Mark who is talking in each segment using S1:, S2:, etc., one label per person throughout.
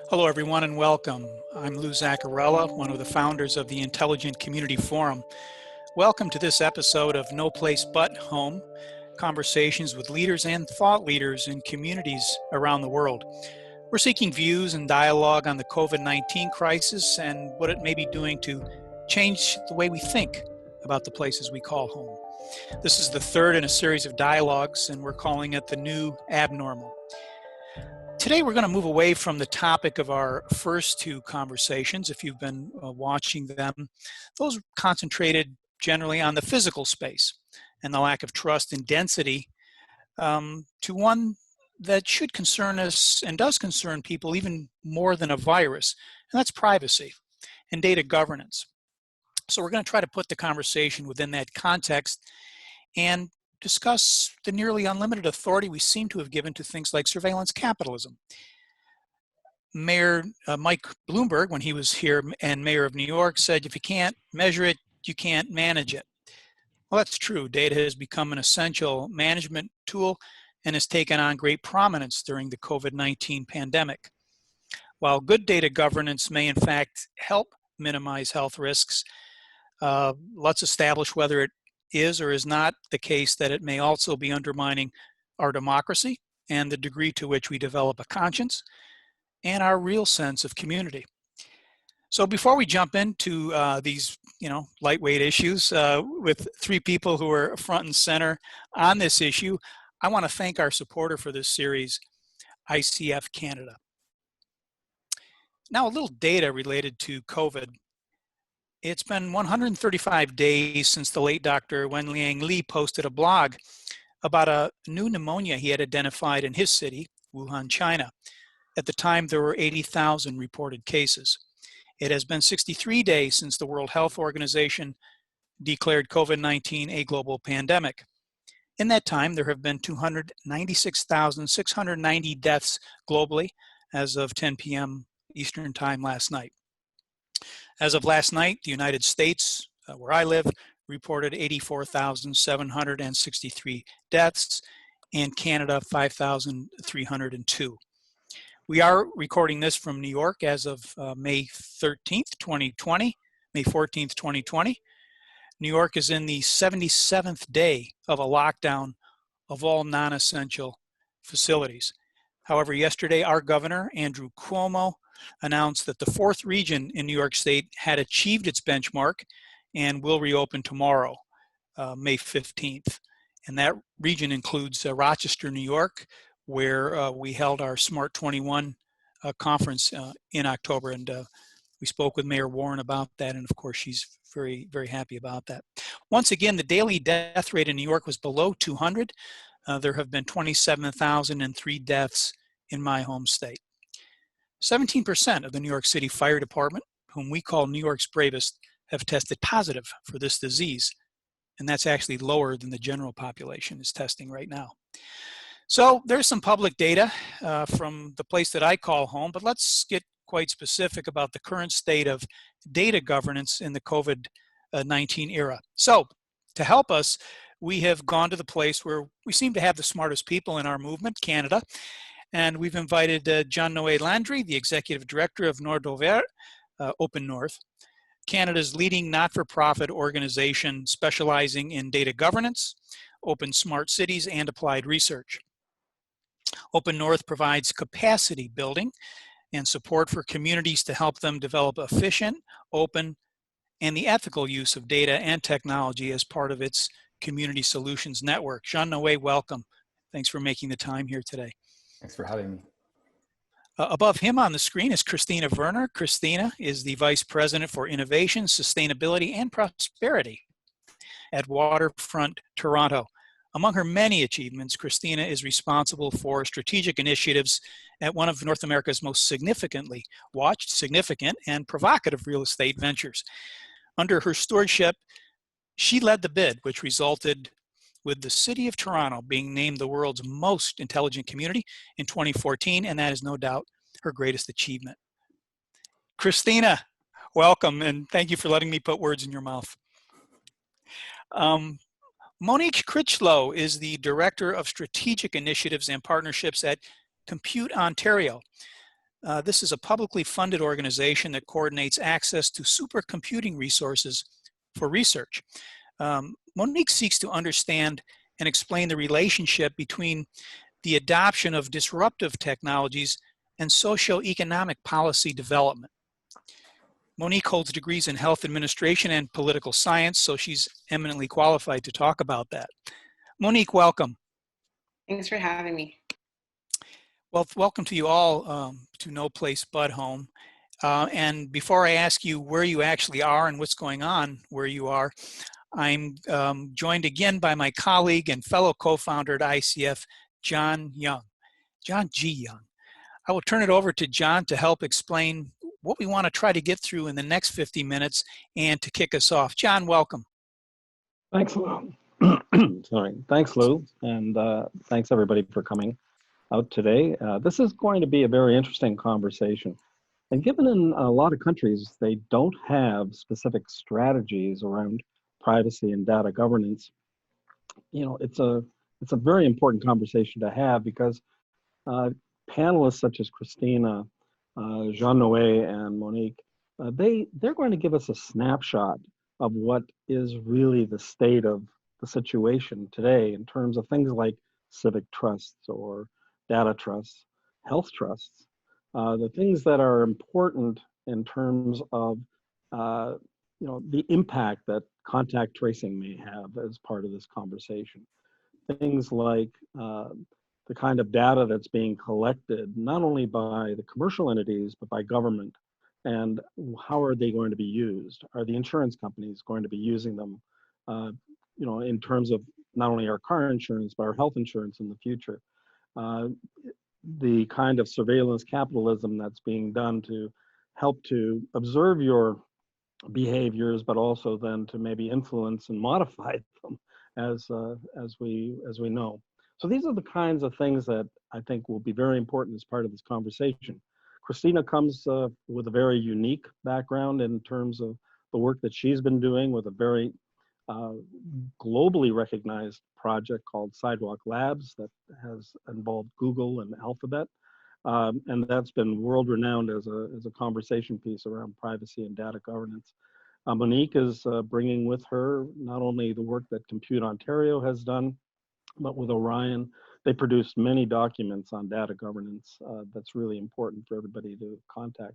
S1: Hello, everyone, and welcome. I'm Zacharilla, one of the founders of the Intelligent Community Forum. Welcome to this episode of No Place But Home, conversations with leaders and thought leaders in communities around the world. We're seeking views and dialogue on the COVID-19 crisis and what it may be doing to change the way we think about the places we call home. This is the third in a series of dialogues, and we're calling it the new abnormal. Today, we're going to move away from the topic of our first two conversations. If you've been watching them, those concentrated generally on the physical space and the lack of trust and density to one that should concern us and does concern people even more than a virus, and that's privacy and data governance. So we're going to try to put the conversation within that context and discuss the nearly unlimited authority we seem to have given to things like surveillance capitalism. Mayor Mike Bloomberg, when he was here and mayor of New York, said if you can't measure it, you can't manage it. Well, that's true. Data has become an essential management tool and has taken on great prominence during the COVID-19 pandemic. While good data governance may in fact help minimize health risks, let's establish whether it is or is not the case that it may also be undermining our democracy and the degree to which we develop a conscience and our real sense of community. So before we jump into these, lightweight issues with three people who are front and center on this issue, I want to thank our supporter for this series, ICF Canada. Now, a little data related to COVID. It's been 135 days since the late Dr. Wenliang Li posted a blog about a new pneumonia he had identified in his city, Wuhan, China. At the time, there were 80,000 reported cases. It has been 63 days since the World Health Organization declared COVID-19 a global pandemic. In that time, there have been 296,690 deaths globally as of 10 p.m. Eastern Time last night. As of last night, the United States, where I live, reported 84,763 deaths, and Canada 5,302. We are recording this from New York as of May 13th, 2020, May 14th, 2020. New York is in the 77th day of a lockdown of all non-essential facilities. However, yesterday, our governor, Andrew Cuomo, announced that the fourth region in New York State had achieved its benchmark and will reopen tomorrow, May 15th. And that region includes Rochester, New York, where we held our Smart 21 conference in October. And we spoke with Mayor Warren about that. And of course, she's very, very happy about that. Once again, the daily death rate in New York was below 200. There have been 27,003 deaths in my home state. 17% of the New York City Fire Department, whom we call New York's bravest, have tested positive for this disease. And that's actually lower than the general population is testing right now. So there's some public data from the place that I call home, but let's get quite specific about the current state of data governance in the COVID-19 era. So to help us, we have gone to the place where we seem to have the smartest people in our movement, Canada. And we've invited Jean-Noé Landry, the Executive Director of Nord-Ouvert, Open North, Canada's leading not-for-profit organization specializing in data governance, open smart cities, and applied research. Open North provides capacity building and support for communities to help them develop efficient, open, and the ethical use of data and technology as part of its community solutions network. Jean-Noé, welcome. Thanks for making the time here today.
S2: Thanks for having me.
S1: Above him on the screen is Kristina Verner. Kristina is the Vice President for Innovation, Sustainability, and Prosperity at Waterfront Toronto. Among her many achievements, Kristina is responsible for strategic initiatives at one of North America's most significantly watched, significant, and provocative real estate ventures. Under her stewardship, she led the bid, which resulted with the City of Toronto being named the world's most intelligent community in 2014, and that is no doubt her greatest achievement. Kristina, welcome, and thank you for letting me put words in your mouth. Monique Crichlow is the Director of Strategic Initiatives and Partnerships at Compute Ontario. This is a publicly funded organization that coordinates access to supercomputing resources for research. Monique seeks to understand and explain the relationship between the adoption of disruptive technologies and socio-economic policy development. Monique holds degrees in health administration and political science, so she's eminently qualified to talk about that. Monique, welcome.
S2: Thanks for having me.
S1: Well, welcome to you all to No Place But Home. And before I ask you where you actually are and what's going on where you are, I'm joined again by my colleague and fellow co-founder at ICF, John Jung. John G. Jung. I will turn it over to John to help explain what we want to try to get through in the next 50 minutes and to kick us off. John, welcome.
S3: Thanks, Lou. Sorry. Thanks, Lou. And thanks, everybody, for coming out today. This is going to be a very interesting conversation. And given in a lot of countries, they don't have specific strategies around privacy and data governance, it's a very important conversation to have because panelists such as Kristina, Jean-Noé, and Monique, they're going to give us a snapshot of what is really the state of the situation today in terms of things like civic trusts or data trusts, health trusts, the things that are important in terms of the impact that contact tracing may have as part of this conversation. Things like the kind of data that's being collected, not only by the commercial entities, but by government, and how are they going to be used? Are the insurance companies going to be using them, in terms of not only our car insurance, but our health insurance in the future? The kind of surveillance capitalism that's being done to help to observe your behaviors, but also then to maybe influence and modify them as we know. So these are the kinds of things that I think will be very important as part of this conversation. Kristina comes with a very unique background in terms of the work that she's been doing with a very globally recognized project called Sidewalk Labs that has involved Google and Alphabet. And that's been world renowned as a conversation piece around privacy and data governance. Monique is bringing with her not only the work that Compute Ontario has done, but with Orion, they produced many documents on data governance that's really important for everybody to contact.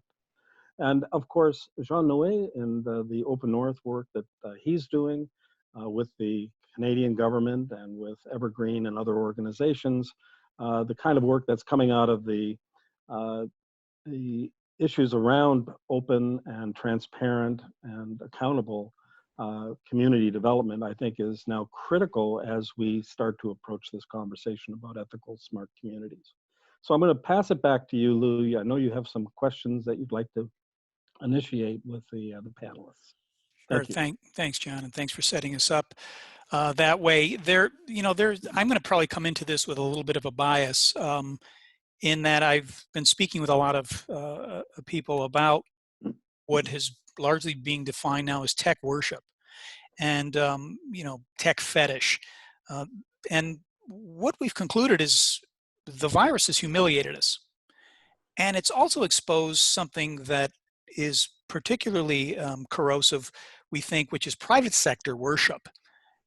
S3: And of course, Jean-Noé and the Open North work that he's doing with the Canadian government and with Evergreen and other organizations, the kind of work that's coming out of the issues around open and transparent and accountable community development, I think, is now critical as we start to approach this conversation about ethical smart communities. So I'm going to pass it back to you, Lou. I know you have some questions that you'd like to initiate with the panelists.
S1: Sure. Thanks, John, and thanks for setting us up that way. I'm going to probably come into this with a little bit of a bias in that I've been speaking with a lot of people about what is largely being defined now as tech worship and tech fetish. And what we've concluded is the virus has humiliated us. And it's also exposed something that is particularly corrosive, we think, which is private sector worship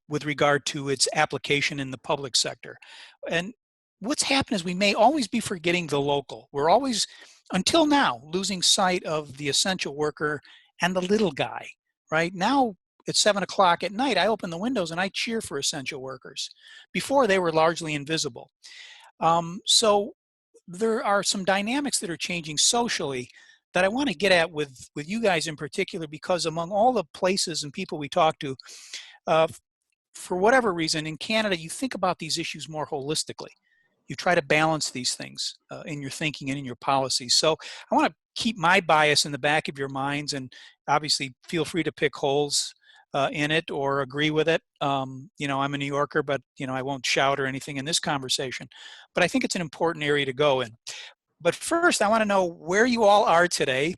S1: with regard to its application in the public sector. And what's happened is we may always be forgetting the local. We're always, until now, losing sight of the essential worker and the little guy, right? Now, at 7 o'clock at night, I open the windows and I cheer for essential workers. Before, they were largely invisible. So there are some dynamics that are changing socially that I want to get at with you guys in particular, because among all the places and people we talk to, for whatever reason, in Canada, you think about these issues more holistically. You try to balance these things in your thinking and in your policies. So I want to keep my bias in the back of your minds, and obviously feel free to pick holes in it or agree with it. I'm a New Yorker, but I won't shout or anything in this conversation. But I think it's an important area to go in. But first, I want to know where you all are today.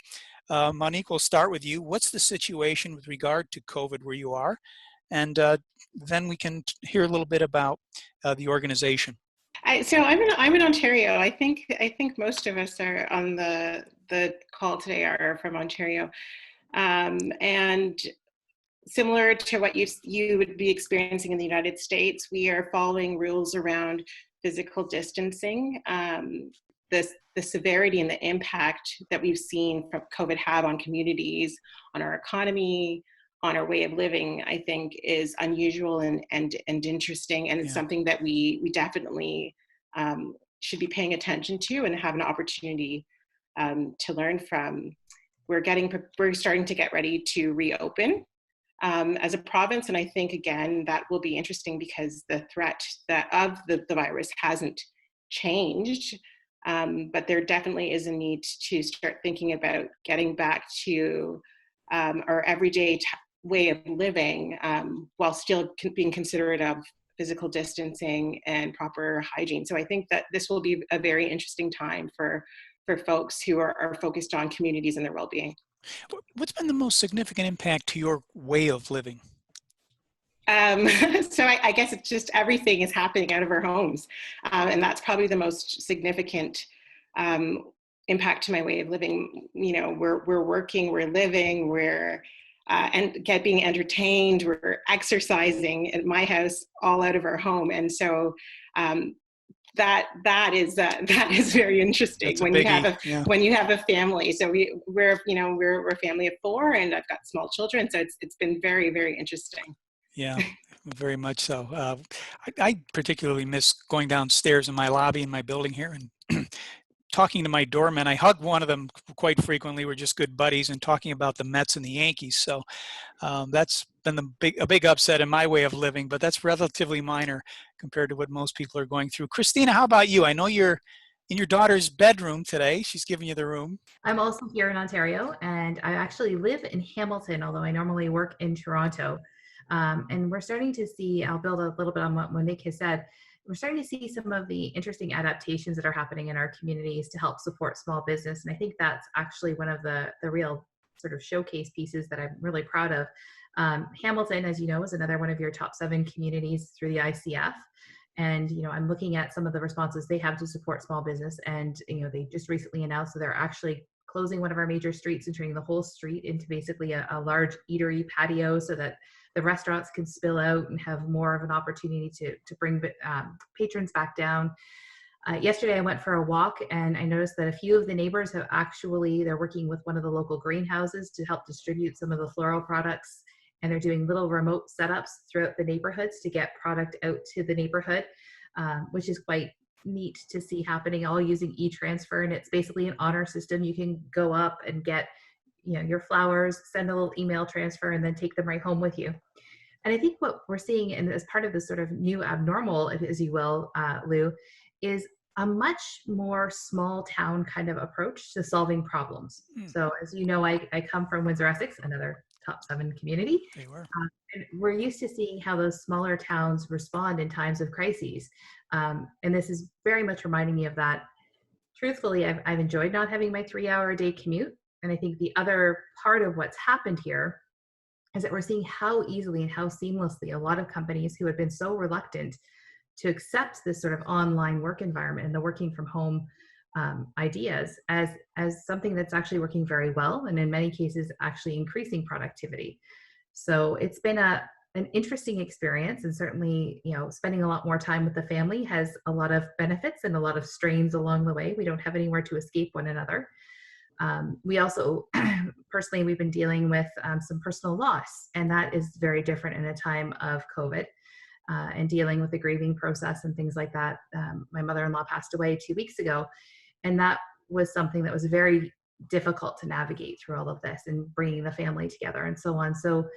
S1: Monique, we'll start with you. What's the situation with regard to COVID where you are? And then we can hear a little bit about the organization.
S2: I'm in Ontario. I think most of us are on the call today are from Ontario, and similar to what you would be experiencing in the United States, we are following rules around physical distancing. The severity and the impact that we've seen from COVID have on communities, on our economy, on our way of living, I think is unusual and interesting, and it's something that we definitely should be paying attention to and have an opportunity to learn from. We're starting to get ready to reopen as a province, and I think again that will be interesting because the threat of the virus hasn't changed. But there definitely is a need to start thinking about getting back to our everyday way of living while still being considerate of physical distancing and proper hygiene. So I think that this will be a very interesting time for folks who are focused on communities and their well-being.
S1: What's been the most significant impact to your way of living?
S2: So I guess it's just everything is happening out of our homes. And that's probably the most significant impact to my way of living. You know, we're working, we're living, we're being entertained, we're exercising at my house, all out of our home. And so that is very interesting when you have a family. So we're a family of 4, and I've got small children. So it's been very, very interesting.
S1: Yeah, very much so. I particularly miss going downstairs in my lobby in my building here and talking to my doorman. I hug one of them quite frequently. We're just good buddies, and talking about the Mets and the Yankees. So that's been a big upset in my way of living, but that's relatively minor compared to what most people are going through. Kristina, how about you? I know you're in your daughter's bedroom today. She's giving you the room.
S4: I'm also here in Ontario, and I actually live in Hamilton, although I normally work in Toronto. And we're starting to see, I'll build a little bit on what Monique has said, we're starting to see some of the interesting adaptations that are happening in our communities to help support small business. And I think that's actually one of the real sort of showcase pieces that I'm really proud of. Hamilton, as you know, is another one of your top 7 communities through the ICF. And, you know, I'm looking at some of the responses they have to support small business. And, you know, they just recently announced that they're actually closing one of our major streets and turning the whole street into basically a large eatery patio so that the restaurants can spill out and have more of an opportunity to bring patrons back down. Yesterday I went for a walk, and I noticed that a few of the neighbors have they're working with one of the local greenhouses to help distribute some of the floral products, and they're doing little remote setups throughout the neighborhoods to get product out to the neighborhood, which is quite neat to see happening, all using e-transfer. And it's basically an honor system. You can go up and get your flowers, send a little email transfer, and then take them right home with you. And I think what we're seeing, and as part of this sort of new abnormal, as you will, Lou, is a much more small town kind of approach to solving problems. So as you know, I come from Windsor-Essex, another top 7 community.
S1: They were.
S4: And we're used to seeing how those smaller towns respond in times of crises. And this is very much reminding me of that. Truthfully, I've enjoyed not having my 3-hour-a-day commute. And I think the other part of what's happened here is that we're seeing how easily and how seamlessly a lot of companies who had been so reluctant to accept this sort of online work environment and the working from home ideas as something that's actually working very well, and in many cases actually increasing productivity. So it's been an interesting experience, and certainly spending a lot more time with the family has a lot of benefits and a lot of strains along the way. We don't have anywhere to escape one another. We also, personally, we've been dealing with some personal loss, and that is very different in a time of COVID and dealing with the grieving process and things like that. My mother-in-law passed away 2 weeks ago, and that was something that was very difficult to navigate through all of this and bringing the family together and so on. So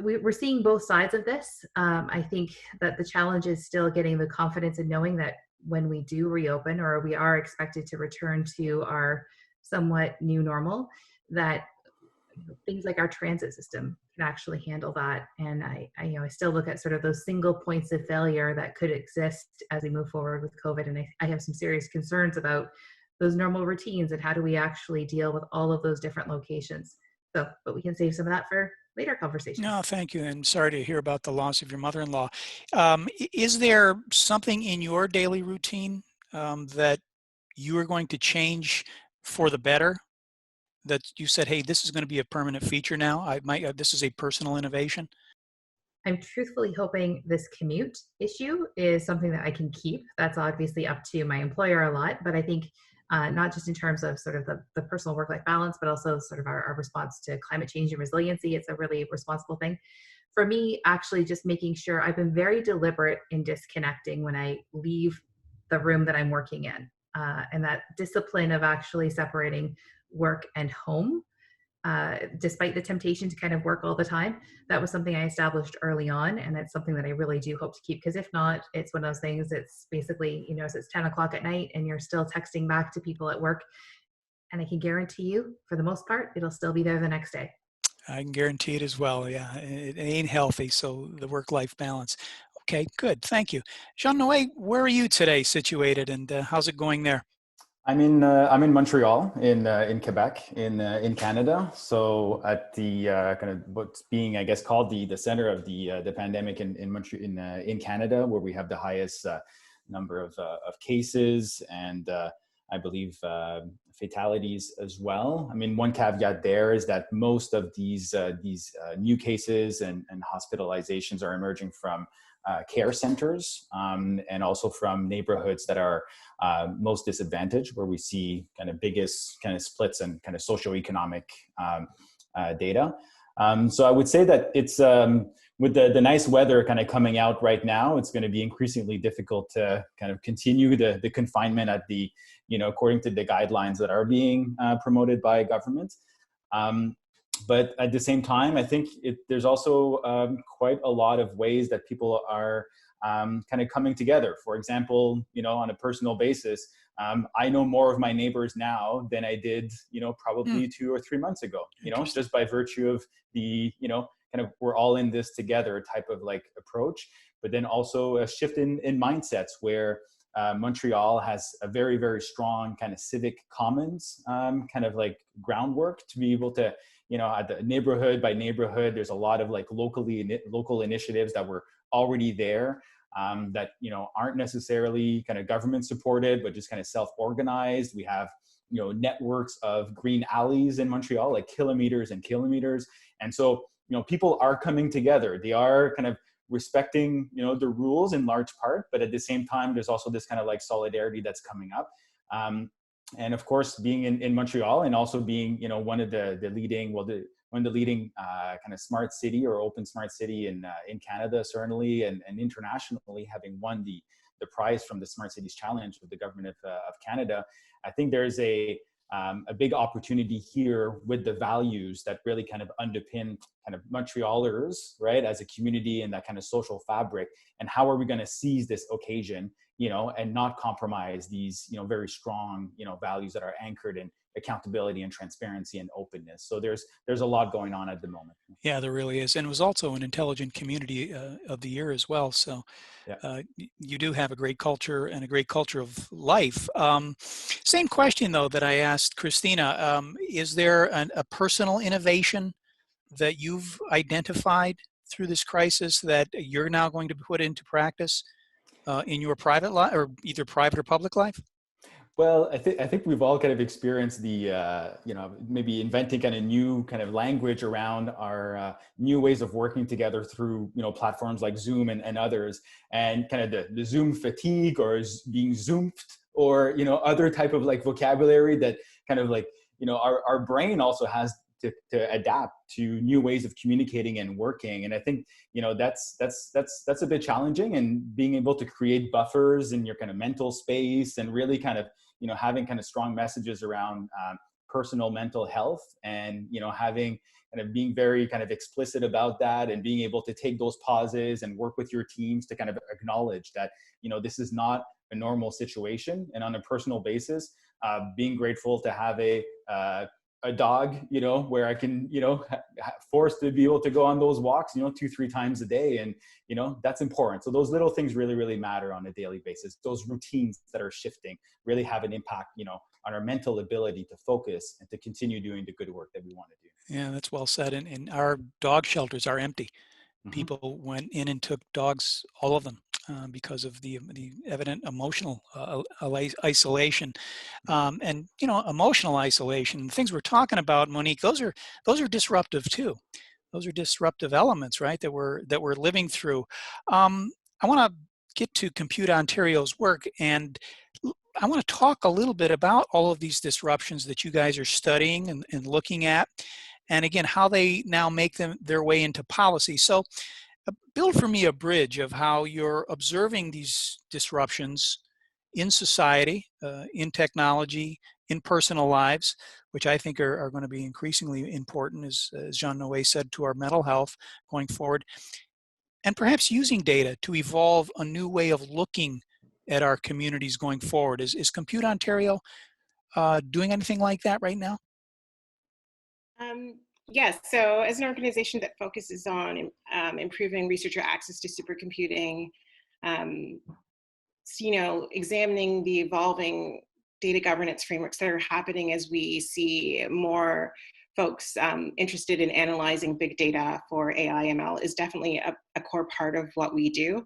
S4: we're seeing both sides of this. I think that the challenge is still getting the confidence and knowing that when we do reopen, or we are expected to return to our somewhat new normal, that things like our transit system can actually handle that. And I still look at sort of those single points of failure that could exist as we move forward with COVID. And I have some serious concerns about those normal routines and how do we actually deal with all of those different locations. So, but we can save some of that for later conversations.
S1: No, thank you. And sorry to hear about the loss of your mother-in-law. Is there something in your daily routine that you are going to change for the better? That you said, hey, this is going to be a permanent feature now. This is a personal innovation.
S4: I'm truthfully hoping this commute issue is something that I can keep. That's obviously up to my employer a lot, but I think not just in terms of sort of the personal work-life balance, but also sort of our response to climate change and resiliency. It's a really responsible thing. For me, actually just making sure I've been very deliberate in disconnecting when I leave the room that I'm working in. And that discipline of actually separating work and home, despite the temptation to kind of work all the time, that was something I established early on. And it's something that I really do hope to keep, because if not, it's one of those things, it's basically, you know, so it's 10 o'clock at night and you're still texting back to people at work. And I can guarantee you, for the most part, it'll still be there the next day.
S1: I can guarantee it as well. Yeah, it ain't healthy. So the work-life balance. Okay, good. Thank you. Jean-Noé, where are you today situated, and how's it going there?
S5: I'm in Montreal in Quebec in Canada. So at the kind of what's being, I guess, called the center of the pandemic in Canada, where we have the highest number of cases and I believe fatalities as well. I mean, one caveat there is that most of these new cases and hospitalizations are emerging from care centers and also from neighborhoods that are most disadvantaged, where we see kind of biggest kind of splits and kind of socioeconomic data. So I would say that it's with the nice weather kind of coming out right now, it's going to be increasingly difficult to kind of continue the confinement at the, you know, according to the guidelines that are being promoted by government. But at the same time, I think there's also quite a lot of ways that people are kind of coming together. For example, you know, on a personal basis, I know more of my neighbors now than I did, you know, probably 2 or 3 months ago, you know, just by virtue of the, you know, kind of we're all in this together type of like approach. But then also a shift in mindsets where Montreal has a very, very strong kind of civic commons kind of like groundwork to be able to, you know, at the neighborhood by neighborhood, there's a lot of like local initiatives that were already there that, you know, aren't necessarily kind of government supported, but just kind of self-organized. We have, you know, networks of green alleys in Montreal, like kilometers and kilometers. And so, you know, people are coming together. They are kind of respecting, you know, the rules in large part, but at the same time, there's also this kind of like solidarity that's coming up. And of course, being in Montreal and also being, you know, one of the leading, well, one of the leading kind of smart city or open smart city in Canada, certainly, and internationally, having won the prize from the Smart Cities Challenge with the government of Canada, I think there's a big opportunity here with the values that really kind of underpin kind of Montrealers, right, as a community and that kind of social fabric. And how are we going to seize this occasion, you know, and not compromise these, you know, very strong, you know, values that are anchored in accountability and transparency and openness. So there's a lot going on at the moment.
S1: Yeah, there really is. And it was also an Intelligent Community of the Year as well. So
S5: yeah.
S1: You do have a great culture and a great culture of life. Same question, though, that I asked Kristina. Is there a personal innovation that you've identified through this crisis that you're now going to put into practice in your private life, or either private or public life?
S5: Well, I think we've all kind of experienced the, you know, maybe inventing kind of new kind of language around our new ways of working together through, you know, platforms like Zoom and others, and kind of the Zoom fatigue or being Zoomed or, you know, other type of like vocabulary that kind of like, you know, our brain also has to adapt to new ways of communicating and working. And I think, you know, that's a bit challenging, and being able to create buffers in your kind of mental space and really kind of, you know, having kind of strong messages around personal mental health, and, you know, having kind of being very kind of explicit about that, and being able to take those pauses and work with your teams to kind of acknowledge that, you know, this is not a normal situation. And on a personal basis, being grateful to have a a dog, you know, where I can, you know, forced to be able to go on those walks, you know, 2-3 times a day. And, you know, that's important. So those little things really, really matter on a daily basis. Those routines that are shifting really have an impact, you know, on our mental ability to focus and to continue doing the good work that we want to do.
S1: Yeah, that's well said. And our dog shelters are empty.
S5: Mm-hmm.
S1: People went in and took dogs, all of them, because of the evident emotional isolation, and you know, emotional isolation. Things we're talking about, Monique, those are disruptive too. Those are disruptive elements, right? That we're living through. I want to get to Compute Ontario's work, and I want to talk a little bit about all of these disruptions that you guys are studying and looking at, and again, how they now make their way into policy. So build for me a bridge of how you're observing these disruptions in society, in technology, in personal lives, which I think are going to be increasingly important, as Jean-Noé said, to our mental health going forward, and perhaps using data to evolve a new way of looking at our communities going forward. Is Compute Ontario doing anything like that right now?
S2: Yes, so as an organization that focuses on improving researcher access to supercomputing, you know, examining the evolving data governance frameworks that are happening as we see more folks interested in analyzing big data for AI ML is definitely a core part of what we do.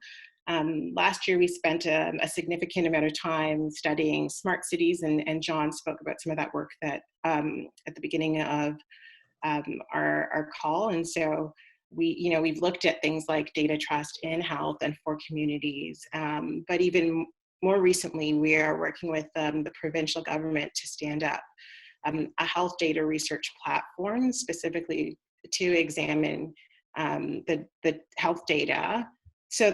S2: Last year, we spent a significant amount of time studying smart cities, and John spoke about some of that work that at the beginning of our call. And so we've looked at things like data trust in health and for communities. But even more recently, we are working with the provincial government to stand up a health data research platform specifically to examine the health data. So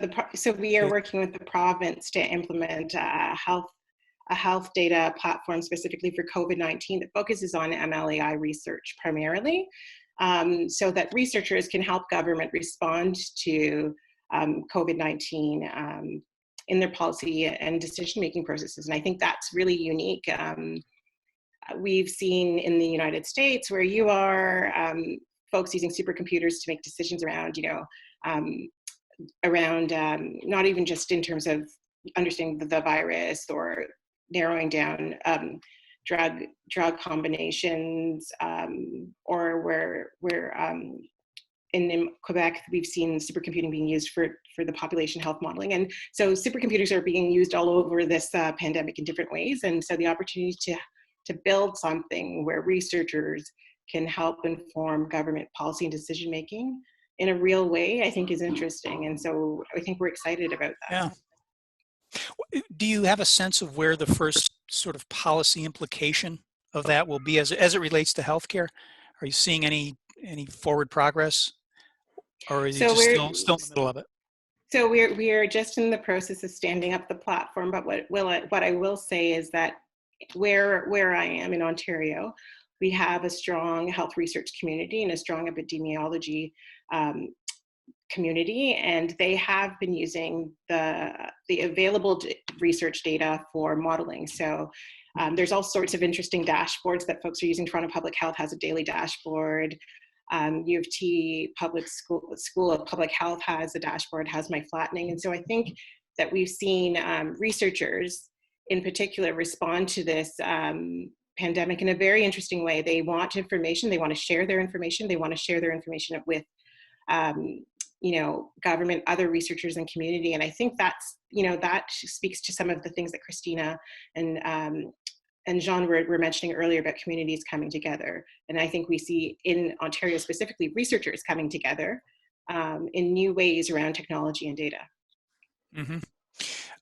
S2: we are working with the province to implement a health data platform specifically for COVID-19 that focuses on MLAI research primarily, so that researchers can help government respond to COVID-19 in their policy and decision-making processes. And I think that's really unique. We've seen in the United States, where you are, folks using supercomputers to make decisions around, not even just in terms of understanding the virus or narrowing down drug combinations, or where in Quebec, we've seen supercomputing being used for the population health modeling. And so supercomputers are being used all over this pandemic in different ways. And so the opportunity to build something where researchers can help inform government policy and decision-making in a real way, I think is interesting. And so I think we're excited about that.
S1: Yeah. Do you have a sense of where the first sort of policy implication of that will be as it relates to healthcare? Are you seeing any forward progress, or is it just still in the middle of it?
S2: So we are just in the process of standing up the platform. But what I will say is that where I am in Ontario, we have a strong health research community and a strong epidemiology community, and they have been using the available research data for modeling. So there's all sorts of interesting dashboards that folks are using. Toronto Public Health has a daily dashboard. U of T School of Public Health has a dashboard, has my flattening. And so I think that we've seen researchers in particular respond to this pandemic in a very interesting way. They want information, they want to share their information, they want to share their information with government, other researchers and community. And I think that's, that speaks to some of the things that Kristina and Jean were mentioning earlier about communities coming together. And I think we see in Ontario specifically, researchers coming together in new ways around technology and data.
S1: Mm-hmm.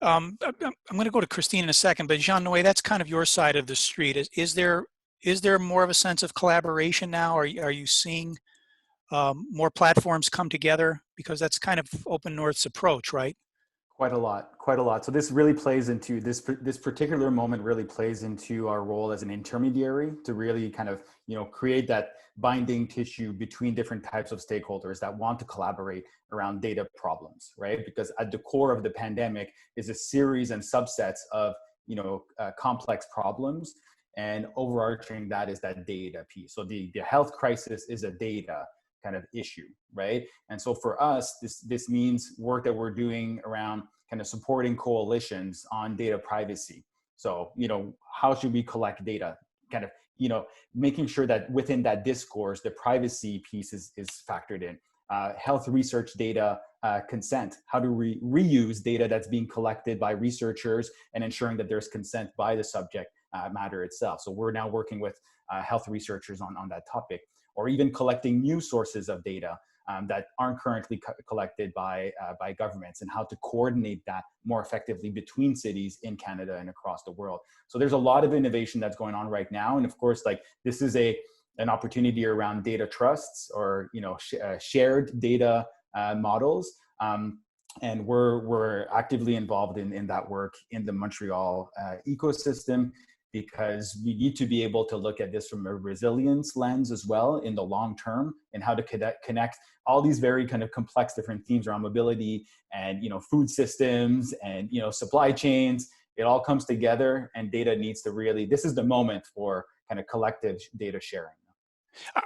S1: I'm going to go to Kristina in a second, but Jean-Noé, that's kind of your side of the street. Is there more of a sense of collaboration now? Are you seeing more platforms come together? Because that's kind of Open North's approach, right?
S5: Quite a lot. So this really plays into this particular moment really plays into our role as an intermediary to really kind of, create that binding tissue between different types of stakeholders that want to collaborate around data problems, right? Because at the core of the pandemic is a series and subsets of, complex problems. And overarching that is that data piece. So the health crisis is a data kind of issue, right? And so for us, this means work that we're doing around kind of supporting coalitions on data privacy. So, how should we collect data? Kind of, making sure that within that discourse, the privacy piece is factored in. Health research data consent. How do we reuse data that's being collected by researchers and ensuring that there's consent by the subject matter itself? So we're now working with health researchers on that topic, or even collecting new sources of data that aren't currently collected by governments, and how to coordinate that more effectively between cities in Canada and across the world. So there's a lot of innovation that's going on right now. And of course, like, this is an opportunity around data trusts, or shared data models. And we're actively involved in that work in the Montreal ecosystem, because we need to be able to look at this from a resilience lens as well in the long term, and how to connect all these very kind of complex different themes around mobility and food systems and supply chains. It all comes together, and data needs to really, this is the moment for kind of collective data sharing.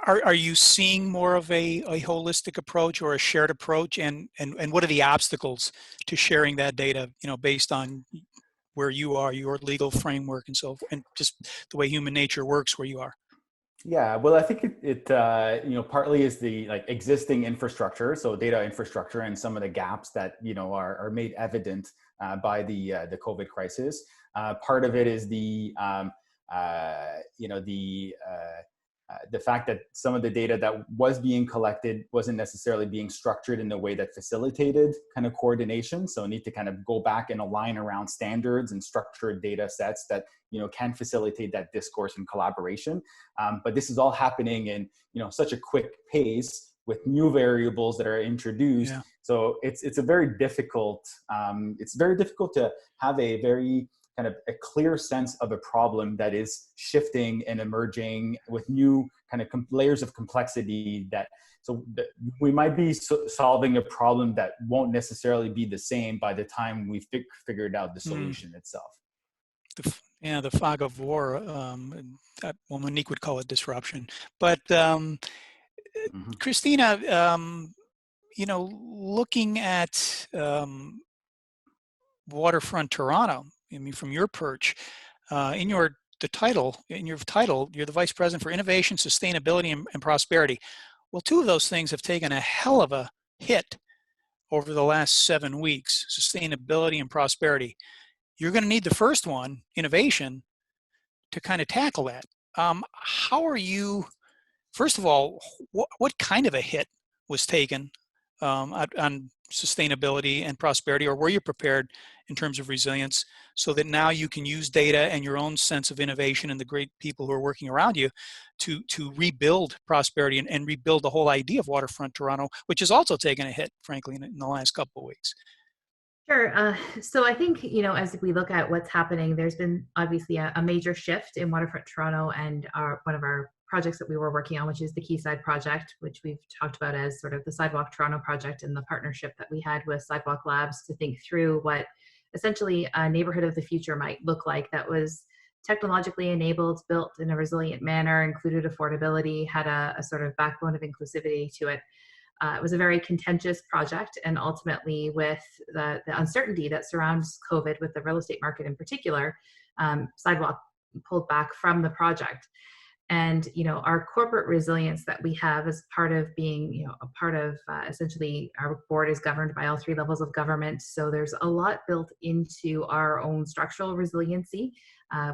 S1: Are you seeing more of a holistic approach or a shared approach, and what are the obstacles to sharing that data, based on where you are, your legal framework, and so forth, and just the way human nature works where you are?
S5: Yeah, well, I think it partly is the existing infrastructure, so data infrastructure, and some of the gaps that are made evident by the COVID crisis. Part of it is the fact that some of the data that was being collected wasn't necessarily being structured in a way that facilitated kind of coordination. So need to kind of go back and align around standards and structured data sets that can facilitate that discourse and collaboration. But this is all happening in such a quick pace with new variables that are introduced. Yeah. So it's a very difficult. It's very difficult to have a very kind of a clear sense of a problem that is shifting and emerging with new kind of layers of complexity we might be solving a problem that won't necessarily be the same by the time we figured out the solution itself.
S1: The fog of war, Monique would call it disruption. But Kristina, looking at Waterfront Toronto, from your perch, in your title, you're the Vice President for Innovation, Sustainability, and Prosperity. Well, two of those things have taken a hell of a hit over the last 7 weeks, sustainability and prosperity. You're going to need the first one, innovation, to kind of tackle that. How are you, first of all, what kind of a hit was taken on sustainability and prosperity, or were you prepared in terms of resilience so that now you can use data and your own sense of innovation and the great people who are working around you to rebuild prosperity and rebuild the whole idea of Waterfront Toronto, which has also taken a hit, frankly, in the last couple of weeks?
S4: Sure. So I think, as we look at what's happening, there's been obviously a major shift in Waterfront Toronto, and one of our projects that we were working on, which is the Quayside Project, which we've talked about as sort of the Sidewalk Toronto Project, and the partnership that we had with Sidewalk Labs to think through what essentially a neighborhood of the future might look like that was technologically enabled, built in a resilient manner, included affordability, had a sort of backbone of inclusivity to it. It was a very contentious project, and ultimately with the uncertainty that surrounds COVID with the real estate market in particular, Sidewalk pulled back from the project. And, our corporate resilience that we have as part of being, a part of essentially our board is governed by all 3 levels of government. So there's a lot built into our own structural resiliency.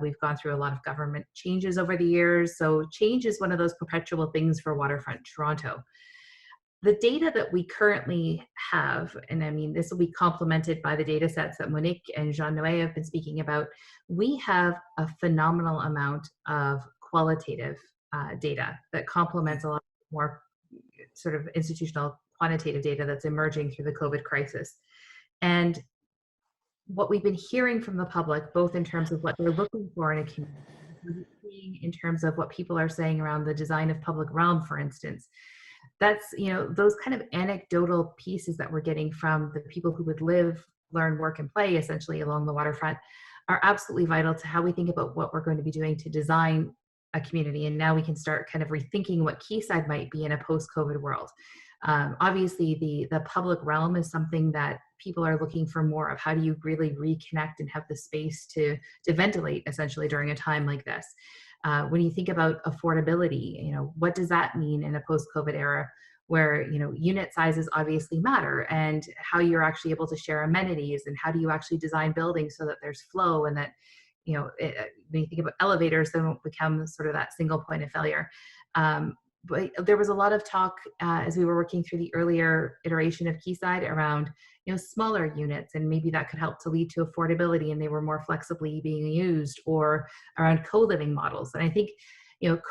S4: We've gone through a lot of government changes over the years. So change is one of those perpetual things for Waterfront Toronto. The data that we currently have, and I mean, this will be complemented by the data sets that Monique and Jean-Noé have been speaking about, we have a phenomenal amount of qualitative data that complements a lot more sort of institutional quantitative data that's emerging through the COVID crisis. And what we've been hearing from the public, both in terms of what they're looking for in a community, in terms of what people are saying around the design of public realm, for instance, that's, those kind of anecdotal pieces that we're getting from the people who would live, learn, work, and play essentially along the waterfront are absolutely vital to how we think about what we're going to be doing to design a community. And now we can start kind of rethinking what Quayside might be in a post-COVID world. Obviously, the public realm is something that people are looking for more of. How do you really reconnect and have the space to ventilate essentially during a time like this? When you think about affordability, what does that mean in a post-COVID era where, unit sizes obviously matter, and how you're actually able to share amenities, and how do you actually design buildings so that there's flow, and that, when you think about elevators, they won't become sort of that single point of failure. But there was a lot of talk as we were working through the earlier iteration of Quayside around, smaller units, and maybe that could help to lead to affordability, and they were more flexibly being used, or around co-living models. And I think,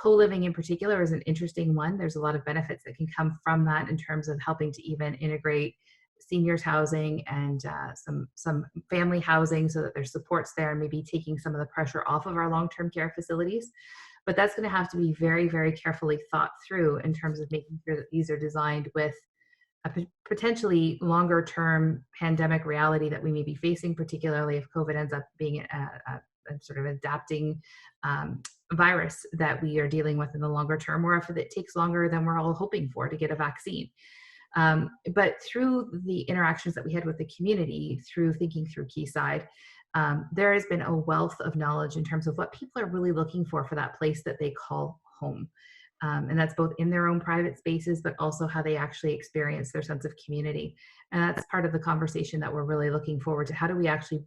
S4: co-living in particular is an interesting one. There's a lot of benefits that can come from that in terms of helping to even integrate seniors housing and some family housing, so that there's supports there, and maybe taking some of the pressure off of our long-term care facilities. But that's going to have to be very, very carefully thought through in terms of making sure that these are designed with a potentially longer term pandemic reality that we may be facing, particularly if COVID ends up being a sort of adapting virus that we are dealing with in the longer term, or if it takes longer than we're all hoping for to get a vaccine. But through the interactions that we had with the community, through thinking through Quayside, there has been a wealth of knowledge in terms of what people are really looking for that place that they call home. And that's both in their own private spaces, but also how they actually experience their sense of community. And that's part of the conversation that we're really looking forward to. How do we actually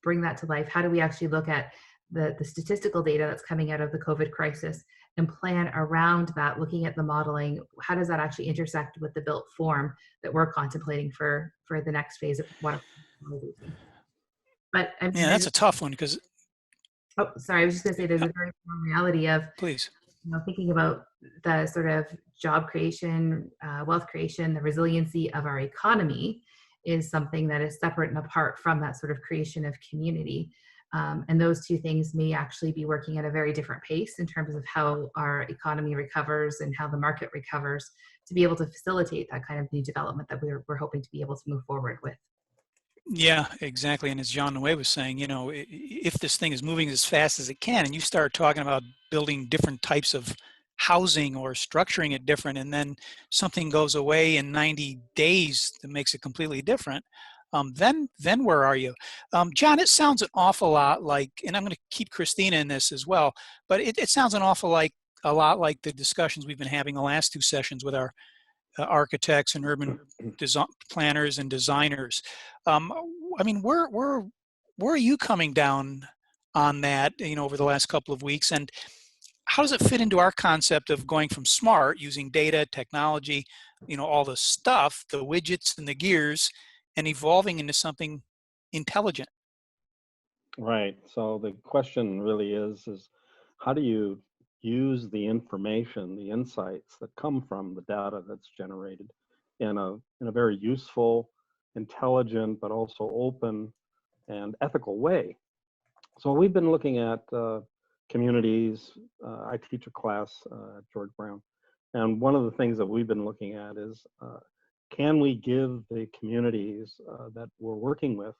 S4: bring that to life? How do we actually look at the statistical data that's coming out of the COVID crisis and plan around that, looking at the modeling? How does that actually intersect with the built form that we're contemplating for the next phase of Waterfront Toronto? But
S1: yeah, that's a tough one because.
S4: Oh, sorry. I was just going to say there's a very strong reality of,
S1: please,
S4: thinking about the sort of job creation, wealth creation, the resiliency of our economy is something that is separate and apart from that sort of creation of community. And those two things may actually be working at a very different pace in terms of how our economy recovers and how the market recovers, to be able to facilitate that kind of new development that we're hoping to be able to move forward with.
S1: Yeah, exactly. And as Jean-Noé was saying, if this thing is moving as fast as it can, and you start talking about building different types of housing or structuring it different, and then something goes away in 90 days that makes it completely different, then where are you? John, it sounds an awful lot like, and I'm going to keep Kristina in this as well, but it sounds a lot like the discussions we've been having the last two sessions with our architects and urban planners and designers. I mean, where are you coming down on that, over the last couple of weeks, and how does it fit into our concept of going from smart, using data, technology, all the stuff, the widgets and the gears, and evolving into something intelligent?
S3: Right. So the question really is how do you use the information, the insights that come from the data that's generated in a very useful, intelligent, but also open and ethical way? So we've been looking at communities. I teach a class at George Brown, and one of the things that we've been looking at is can we give the communities that we're working with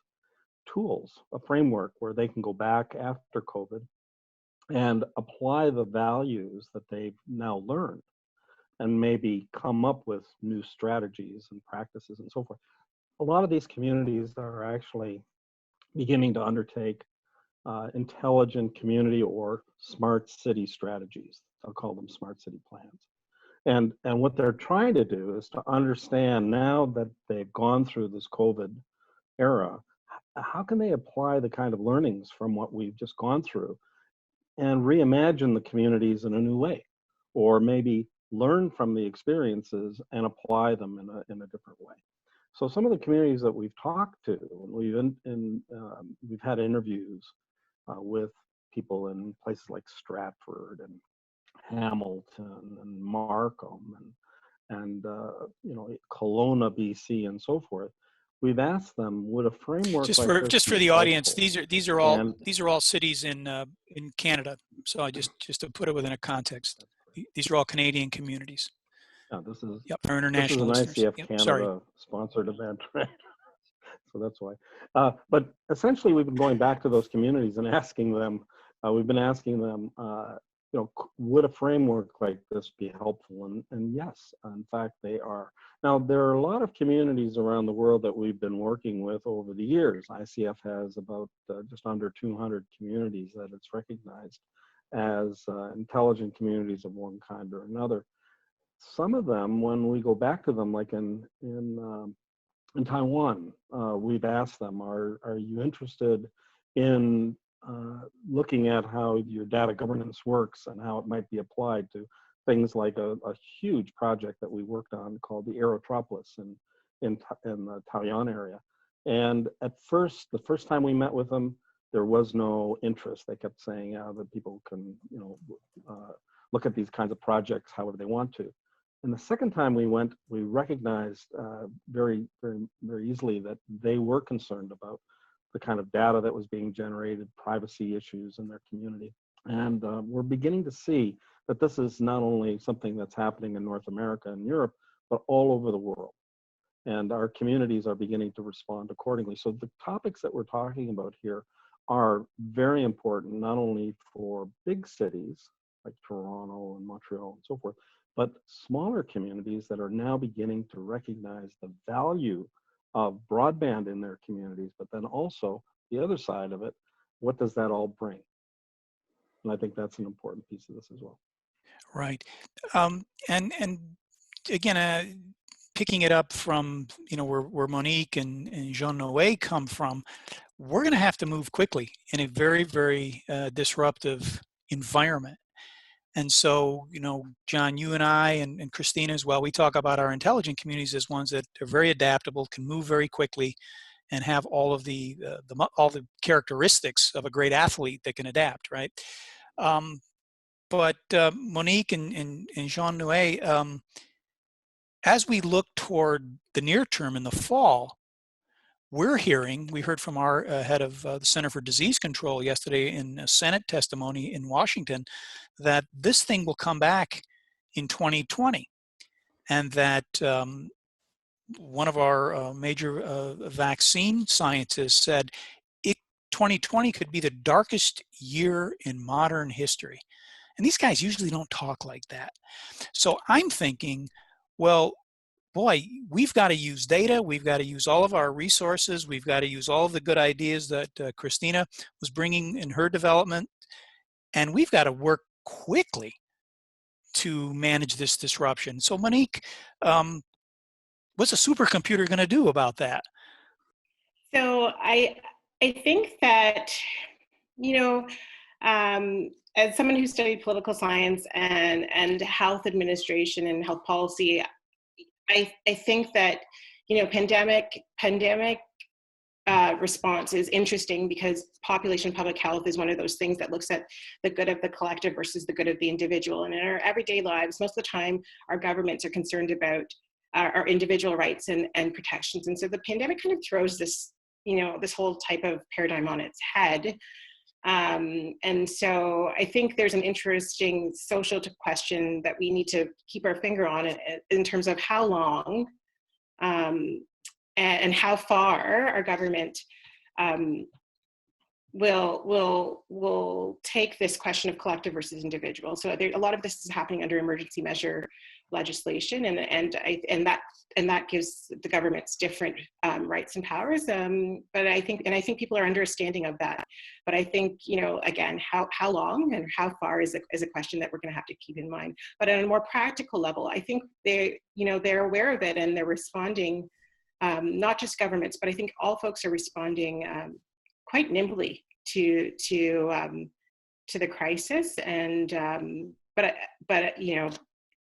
S3: tools, a framework where they can go back after COVID and apply the values that they've now learned, and maybe come up with new strategies and practices and so forth. A lot of these communities are actually beginning to undertake intelligent community or smart city strategies. I'll call them smart city plans. And what they're trying to do is to understand, now that they've gone through this COVID era, how can they apply the kind of learnings from what we've just gone through and reimagine the communities in a new way, or maybe learn from the experiences and apply them in a different way. So some of the communities that we've talked to, we've had interviews with people in places like Stratford and Hamilton and Markham and Kelowna, BC, and so forth. We've asked them, would a framework
S1: Just
S3: like
S1: for the audience, these are all cities in Canada. So I just to put it within a context, these are all Canadian communities.
S3: Yeah, this is
S1: our international
S3: an
S1: listeners.
S3: ICF
S1: Yep,
S3: Canada sponsored event, right? so that's why. But essentially, we've been going back to those communities and asking them, would a framework like this be helpful? And yes, in fact, they are. Now, there are a lot of communities around the world that we've been working with over the years. ICF has about just under 200 communities that it's recognized as intelligent communities of one kind or another. Some of them, when we go back to them, like in Taiwan, we've asked them, are you interested in looking at how your data governance works and how it might be applied to things like a huge project that we worked on called the Aerotropolis in the Taoyuan area. And at first, the first time we met with them, there was no interest. They kept saying that people can, look at these kinds of projects however they want to. And the second time we went, we recognized very, very, very easily that they were concerned about the kind of data that was being generated, privacy issues in their community. And we're beginning to see that this is not only something that's happening in North America and Europe, but all over the world. And our communities are beginning to respond accordingly. So the topics that we're talking about here are very important, not only for big cities like Toronto and Montreal and so forth, but smaller communities that are now beginning to recognize the value of broadband in their communities, but then also the other side of it, what does that all bring? And I think that's an important piece of this as well.
S1: Right. And again, picking it up from, where Monique and Jean-Noé come from, we're going to have to move quickly in a very, very disruptive environment. And so, John, you and I and Kristina as well, we talk about our intelligent communities as ones that are very adaptable, can move very quickly, and have all of the characteristics of a great athlete that can adapt, right? But Monique and Jean-Noé, as we look toward the near term in the fall, we heard from our head of the Center for Disease Control yesterday in a Senate testimony in Washington that this thing will come back in 2020, and that one of our major vaccine scientists said 2020 could be the darkest year in modern history. And these guys usually don't talk like that. So I'm thinking, well, boy, we've got to use data. We've got to use all of our resources. We've got to use all of the good ideas that Kristina was bringing in her development. And we've got to work quickly to manage this disruption. So Monique, what's a supercomputer going to do about that?
S2: So I think that, as someone who studied political science and health administration and health policy, I think that, pandemic response is interesting because population public health is one of those things that looks at the good of the collective versus the good of the individual. And in our everyday lives, most of the time, our governments are concerned about our individual rights and protections. And so the pandemic kind of throws this, this whole type of paradigm on its head. And so I think there's an interesting social question that we need to keep our finger on in terms of how long and how far our government will take this question of collective versus individual. So a lot of this is happening under emergency measure legislation, and that gives the governments different rights and powers. But I think people are understanding of that. But I think, again, how long and how far is a question that we're going to have to keep in mind. But on a more practical level, I think they're aware of it and they're responding. Not just governments, but I think all folks are responding quite nimbly to the crisis. And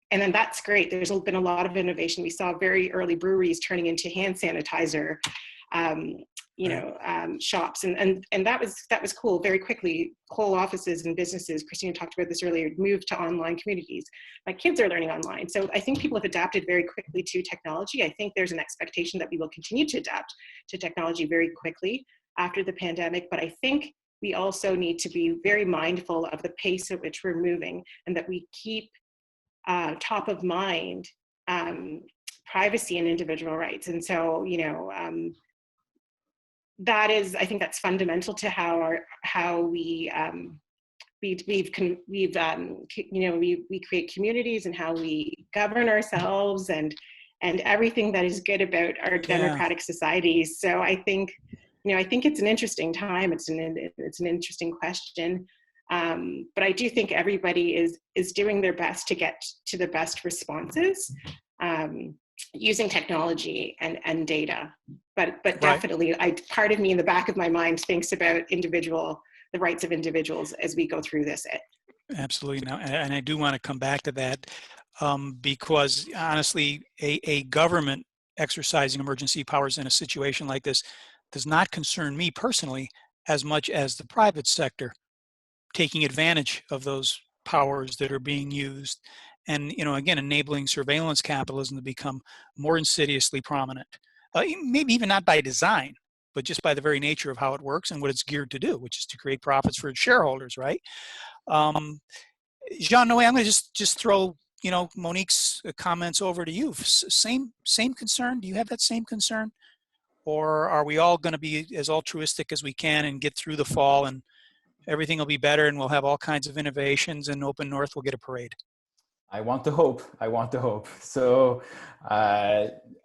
S2: and then that's great. There's been a lot of innovation. We saw very early breweries turning into hand sanitizer, shops, and that was cool. Very quickly, whole offices and businesses, Kristina talked about this earlier, moved to online communities. My kids are learning online. So I think people have adapted very quickly to technology. I think there's an expectation that we will continue to adapt to technology very quickly after the pandemic. But I think we also need to be very mindful of the pace at which we're moving, and that we keep top of mind privacy and individual rights. And so, that is, I think that's fundamental to how we create communities and how we govern ourselves and everything that is good about our democratic societies. So I think it's an interesting time. It's an interesting question. But I do think everybody is doing their best to get to the best responses using technology and data. But definitely, part of me in the back of my mind thinks about the rights of individuals as we go through this.
S1: Absolutely. Now, and I do want to come back to that because honestly, a government exercising emergency powers in a situation like this does not concern me personally as much as the private sector taking advantage of those powers that are being used and, again, enabling surveillance capitalism to become more insidiously prominent. Maybe even not by design, but just by the very nature of how it works and what it's geared to do, which is to create profits for its shareholders, right? Jean-Noé, I'm going to just throw, Monique's comments over to you. Same concern? Do you have that same concern? Or are we all going to be as altruistic as we can and get through the fall and everything will be better and we'll have all kinds of innovations and Open North will get a parade?
S5: I want to hope. So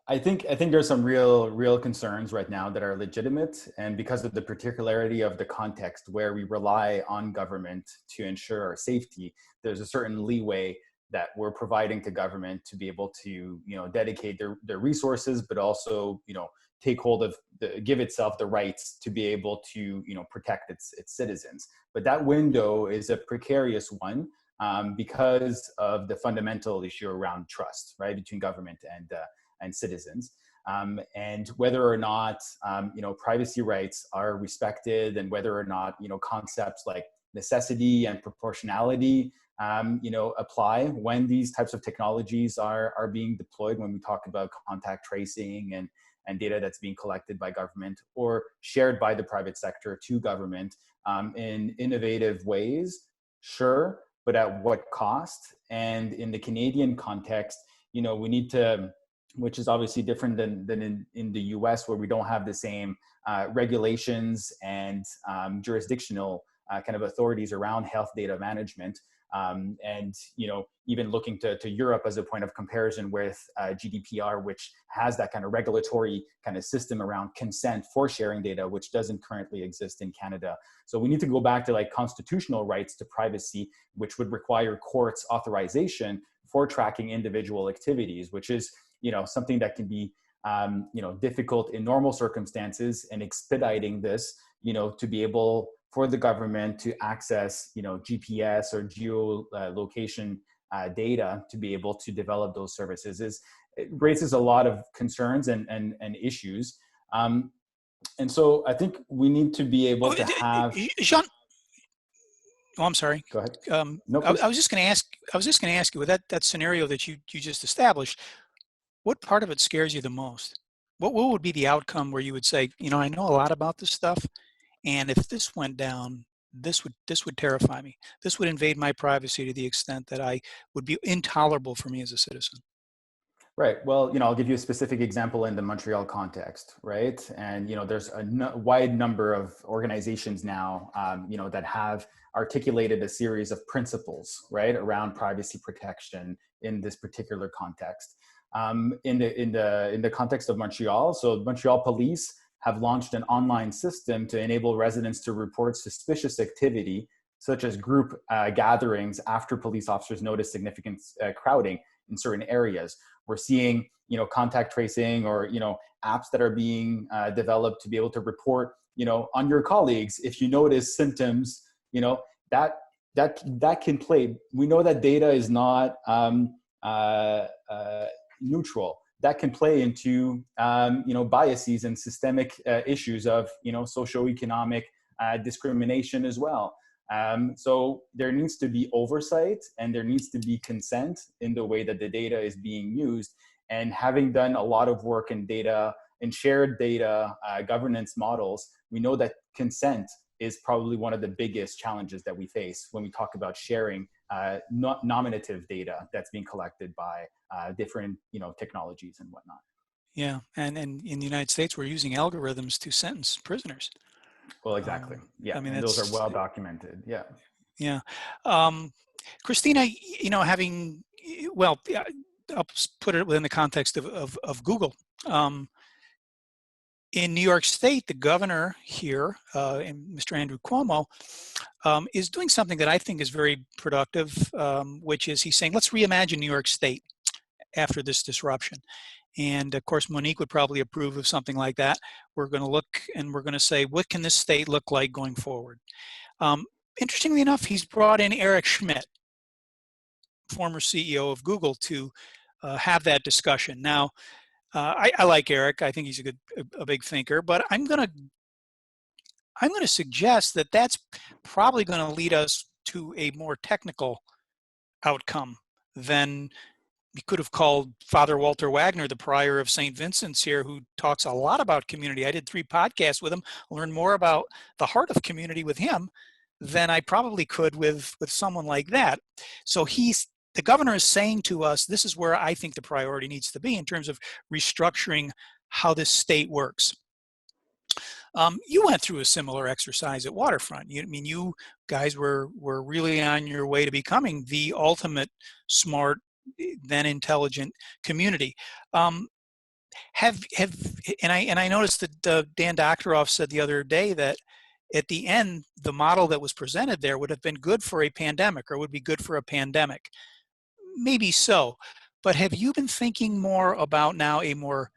S5: I think there's some real concerns right now that are legitimate, and because of the particularity of the context where we rely on government to ensure our safety, there's a certain leeway that we're providing to government to be able to dedicate their resources, but also take hold of give itself the rights to be able to protect its citizens. But that window is a precarious one. Because of the fundamental issue around trust, right, between government and citizens, and whether or not privacy rights are respected, and whether or not concepts like necessity and proportionality apply when these types of technologies are being deployed. When we talk about contact tracing and data that's being collected by government or shared by the private sector to government in innovative ways, sure. But at what cost? And in the Canadian context, we need to, which is obviously different than in the US, where we don't have the same regulations and jurisdictional kind of authorities around health data management. And even looking to Europe as a point of comparison with GDPR, which has that kind of regulatory kind of system around consent for sharing data, which doesn't currently exist in Canada. So we need to go back to constitutional rights to privacy, which would require courts authorization for tracking individual activities, which is something that can be difficult in normal circumstances, and expediting this to be able for the government to access, GPS or geolocation data to be able to develop those services it raises a lot of concerns and issues. And so I think we need to be able to have.
S1: Jean, I'm sorry.
S5: Go ahead.
S1: No, I was just going to ask you with that scenario that you just established, what part of it scares you the most? What would be the outcome where you would say, I know a lot about this stuff, and if this went down, this would terrify me. This would invade my privacy to the extent that I would be intolerable for me as a citizen.
S5: Right. Well, I'll give you a specific example in the Montreal context, right? And, there's a wide number of organizations now, that have articulated a series of principles, right, around privacy protection in this particular context. In the context of Montreal, so Montreal Police have launched an online system to enable residents to report suspicious activity, such as group gatherings, after police officers notice significant crowding in certain areas. We're seeing, contact tracing or, apps that are being developed to be able to report, on your colleagues if you notice symptoms, that can play. We know that data is not neutral. That can play into biases and systemic issues of socioeconomic discrimination as well. So there needs to be oversight, and there needs to be consent in the way that the data is being used. And having done a lot of work in data and shared data governance models, we know that consent is probably one of the biggest challenges that we face when we talk about sharing nominative data that's being collected by different technologies and whatnot.
S1: Yeah, and in the United States, we're using algorithms to sentence prisoners.
S5: Well, exactly. Yeah,
S1: I mean,
S5: and those are
S1: that's,
S5: well documented. Yeah.
S1: yeah. Kristina, having, well, yeah, I'll put it within the context of Google. In New York State, the governor here, Mr. Andrew Cuomo, is doing something that I think is very productive, which is he's saying, let's reimagine New York State after this disruption. And of course, Monique would probably approve of something like that. We're going to look and we're going to say, what can this state look like going forward? Interestingly enough, he's brought in Eric Schmidt, former CEO of Google, to have that discussion. Now, I like Eric. I think he's a big thinker, but I'm going to suggest that that's probably going to lead us to a more technical outcome than we could have called Father Walter Wagner, the prior of St. Vincent's here, who talks a lot about community. I did 3 podcasts with him, learned more about the heart of community with him than I probably could with someone like that. So the governor is saying to us, this is where I think the priority needs to be in terms of restructuring how this state works. You went through a similar exercise at Waterfront. You guys were really on your way to becoming the ultimate smart, then intelligent community. And I noticed that Dan Doctoroff said the other day that at the end, the model that was presented there would have been good for a pandemic, or would be good for a pandemic. Maybe so, but have you been thinking more about now a more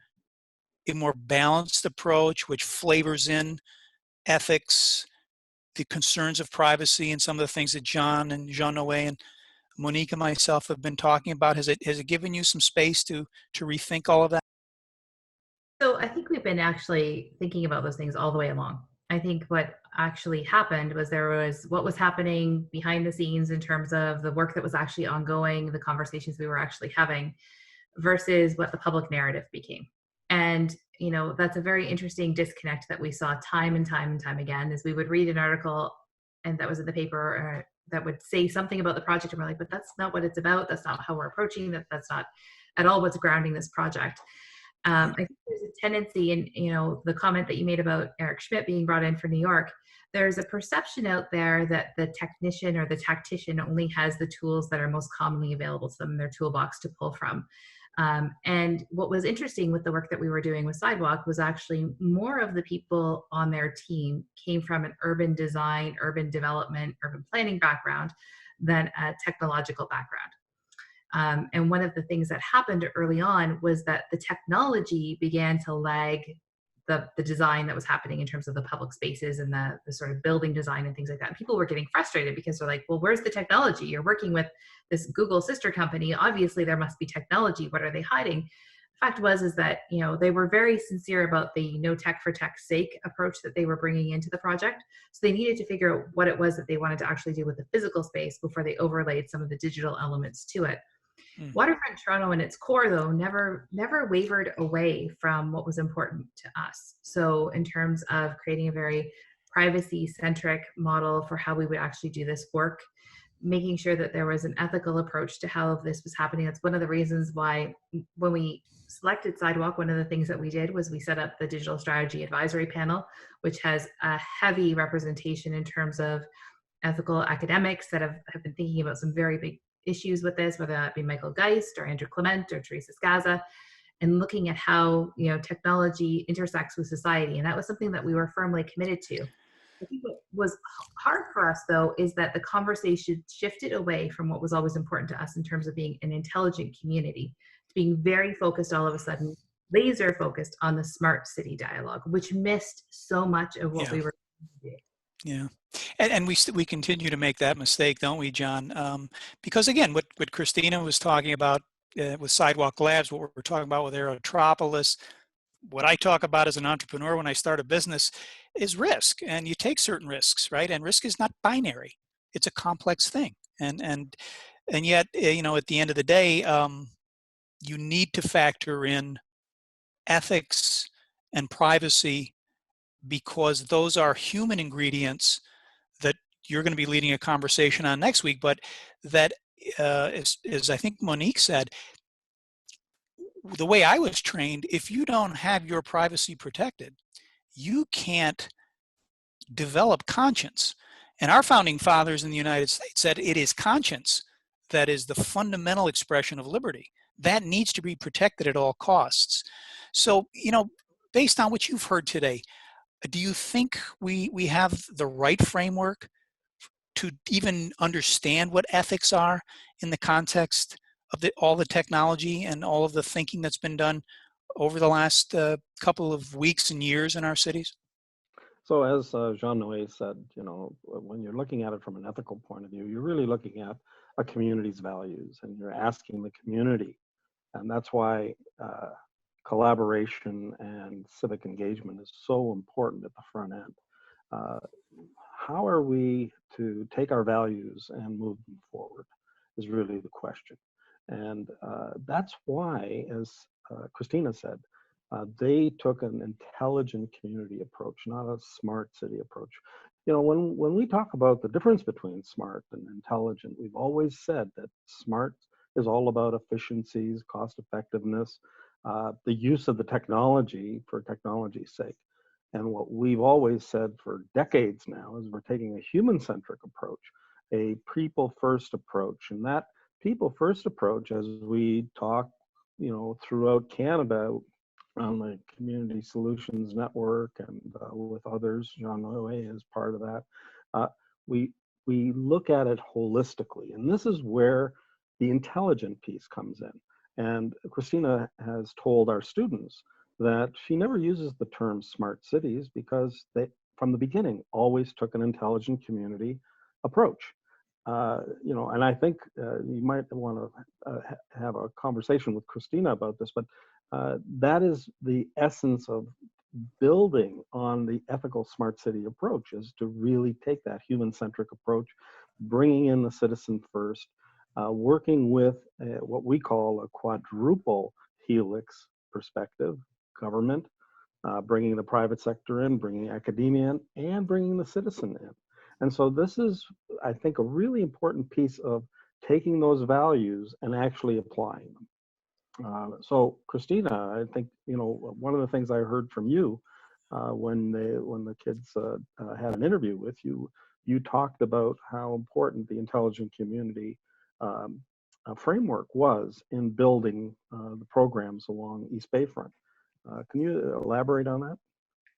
S1: balanced approach, which flavors in ethics, the concerns of privacy, and some of the things that John and Jean-Noé and Monique and myself have been talking about? Has it given you some space to rethink all of that?
S4: So I think we've been actually thinking about those things all the way along. I think what actually happened was there was what was happening behind the scenes in terms of the work that was actually ongoing, the conversations we were actually having, versus what the public narrative became. And that's a very interesting disconnect that we saw time and time and time again, as we would read an article and that was in the paper that would say something about the project, and we're like, but that's not what it's about. That's not how we're approaching that. That's not at all what's grounding this project. I think there's a tendency in, the comment that you made about Eric Schmidt being brought in for New York, there's a perception out there that the technician or the tactician only has the tools that are most commonly available to them in their toolbox to pull from. And what was interesting with the work that we were doing with Sidewalk was actually more of the people on their team came from an urban design, urban development, urban planning background than a technological background. And one of the things that happened early on was that the technology began to lag the design that was happening in terms of the public spaces and the sort of building design and things like that. And people were getting frustrated because they're like, well, where's the technology? You're working with this Google sister company. Obviously, there must be technology. What are they hiding? The fact is that, they were very sincere about the no tech for tech's sake approach that they were bringing into the project. So they needed to figure out what it was that they wanted to actually do with the physical space before they overlaid some of the digital elements to it. Waterfront Toronto in its core, though, never wavered away from what was important to us. So in terms of creating a very privacy-centric model for how we would actually do this work, making sure that there was an ethical approach to how this was happening. That's one of the reasons why when we selected Sidewalk, one of the things that we did was we set up the Digital Strategy Advisory Panel, which has a heavy representation in terms of ethical academics that have been thinking about some very big issues with this, whether that be Michael Geist or Andrew Clement or Teresa Scaza, and looking at how technology intersects with society. And that was something that we were firmly committed to. I think what was hard for us, though, is that the conversation shifted away from what was always important to us in terms of being an intelligent community, to being very focused all of a sudden, laser focused on the smart city dialogue, which missed so much of what we were doing.
S1: Yeah. And we continue to make that mistake, don't we, John? Because again, what Kristina was talking about with Sidewalk Labs, what we're talking about with Aerotropolis, what I talk about as an entrepreneur when I start a business is risk, and you take certain risks, right? And risk is not binary; it's a complex thing, and yet, at the end of the day, you need to factor in ethics and privacy, because those are human ingredients that you're going to be leading a conversation on next week. But that, as I think Monique said, the way I was trained, if you don't have your privacy protected, you can't develop conscience. And our founding fathers in the United States said it is conscience that is the fundamental expression of liberty. That needs to be protected at all costs. So, based on what you've heard today, do you think we have the right framework to even understand what ethics are in the context of all the technology and all of the thinking that's been done over the last couple of weeks and years in our cities?
S3: So as Jean-Noé said, when you're looking at it from an ethical point of view, you're really looking at a community's values, and you're asking the community. And that's why collaboration and civic engagement is so important at the front end. How are we to take our values and move them forward is really the question. And that's why, as Kristina said, they took an intelligent community approach, not a smart city approach. When we talk about the difference between smart and intelligent, we've always said that smart is all about efficiencies, cost effectiveness, the use of the technology for technology's sake. And what we've always said for decades now is we're taking a human-centric approach, a people-first approach. And that people-first approach, as we talk, throughout Canada on the Community Solutions Network and with others, Jean-Noé is part of that, we look at it holistically. And this is where the intelligent piece comes in. And Kristina has told our students that she never uses the term smart cities because they, from the beginning, always took an intelligent community approach. And I think you might want to have a conversation with Kristina about this, but that is the essence of building on the ethical smart city approach, is to really take that human-centric approach, bringing in the citizen first, working with what we call a quadruple helix perspective: government, bringing the private sector in, bringing academia in, and bringing the citizen in. And so this is, I think, a really important piece of taking those values and actually applying them. So Kristina, I think, one of the things I heard from you when the kids had an interview with you, you talked about how important the intelligent community framework was in building the programs along East Bayfront. Can you elaborate on that?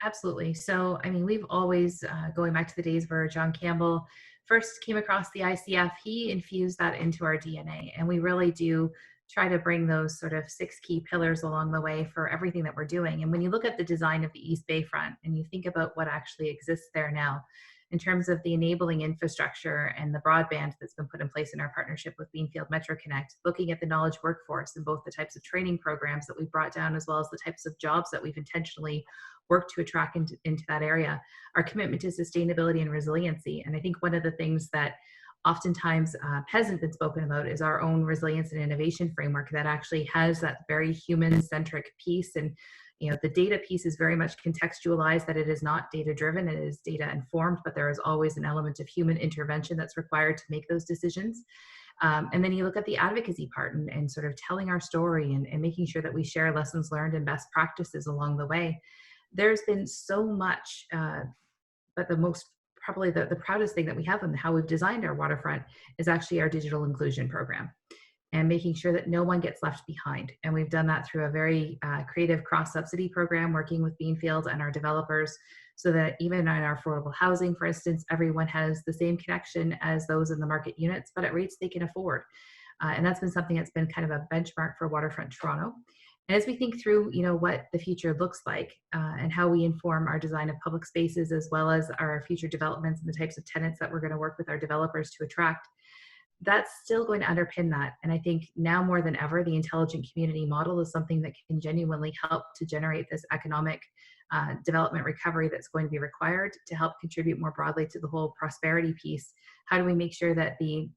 S4: Absolutely. So, we've always, going back to the days where John Campbell first came across the ICF, he infused that into our DNA. And we really do try to bring those sort of 6 key pillars along the way for everything that we're doing. And when you look at the design of the East Bayfront and you think about what actually exists there now, in terms of the enabling infrastructure and the broadband that's been put in place in our partnership with Beanfield Metro Connect, looking at the knowledge workforce and both the types of training programs that we've brought down, as well as the types of jobs that we've intentionally worked to attract into that area, our commitment to sustainability and resiliency. And I think one of the things that oftentimes hasn't been spoken about is our own resilience and innovation framework that actually has that very human-centric piece. And the data piece is very much contextualized, that it is not data-driven, it is data-informed, but there is always an element of human intervention that's required to make those decisions. And then you look at the advocacy part and sort of telling our story and making sure that we share lessons learned and best practices along the way. There's been so much, but the most probably the proudest thing that we have and how we've designed our waterfront is actually our digital inclusion program, and making sure that no one gets left behind. And we've done that through a very creative cross-subsidy program, working with Beanfield and our developers, so that even in our affordable housing, for instance, everyone has the same connection as those in the market units, but at rates they can afford. And that's been something that's been kind of a benchmark for Waterfront Toronto. And as we think through, what the future looks like and how we inform our design of public spaces, as well as our future developments and the types of tenants that we're going to work with our developers to attract, that's still going to underpin that. And I think now more than ever, the intelligent community model is something that can genuinely help to generate this economic development recovery that's going to be required to help contribute more broadly to the whole prosperity piece. How do we make sure that the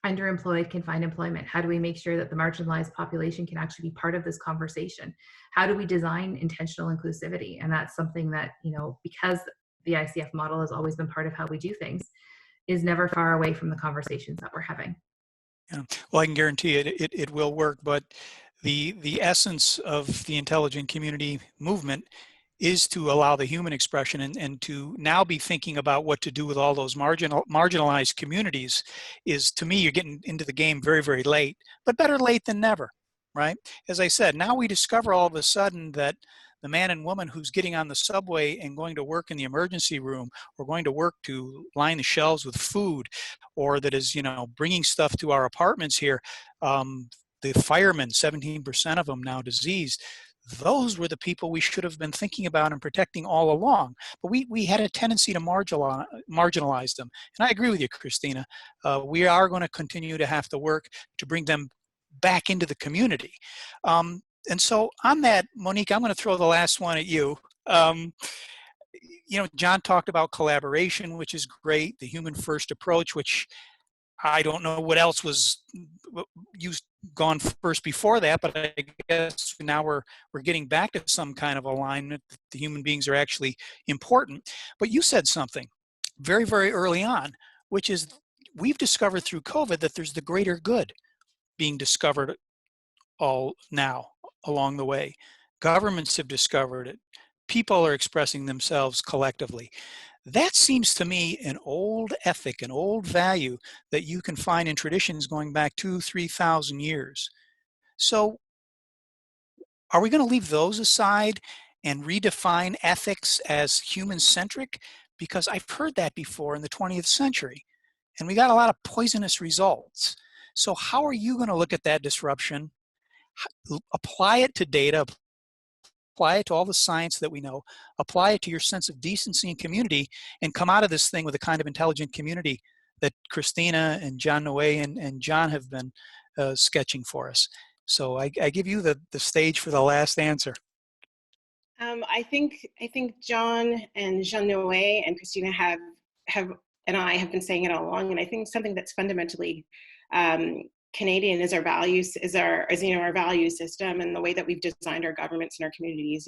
S4: underemployed can find employment? How do we make sure that the marginalized population can actually be part of this conversation? How do we design intentional inclusivity? And that's something that, because the ICF model has always been part of how we do things, is never far away from the conversations that we're having.
S1: Yeah. Well, I can guarantee it will work, but The essence of the intelligent community movement is to allow the human expression and to now be thinking about what to do with all those marginalized communities is, to me, you're getting into the game very, very late, but better late than never, right? As I said, now we discover all of a sudden that the man and woman who's getting on the subway and going to work in the emergency room, or going to work to line the shelves with food, or that is, bringing stuff to our apartments here, the firemen, 17% of them now diseased. Those were the people we should have been thinking about and protecting all along. But we had a tendency to marginalize them. And I agree with you, Kristina. We are going to continue to have to work to bring them back into the community. And so on that, Monique, I'm going to throw the last one at you. John talked about collaboration, which is great, the human first approach, which I don't know what else was gone first before that, but I guess now we're getting back to some kind of alignment that the human beings are actually important. But you said something very, very early on, which is we've discovered through COVID that there's the greater good being discovered all now along the way. Governments have discovered it. People are expressing themselves collectively. That seems to me an old ethic, an old value that you can find in traditions going back 2,000-3,000 years. So are we going to leave those aside and redefine ethics as human-centric? Because I've heard that before in the 20th century, and we got a lot of poisonous results. So how are you going to look at that disruption, apply it to data, apply it to all the science that we know, apply it to your sense of decency and community, and come out of this thing with a kind of intelligent community that Kristina and Jean-Noé and John have been sketching for us? So I give you the stage for the last answer.
S2: I think John and Jean-Noé and Kristina have and I have been saying it all along, and I think something that's fundamentally Canadian is our values, our value system, and the way that we've designed our governments and our communities.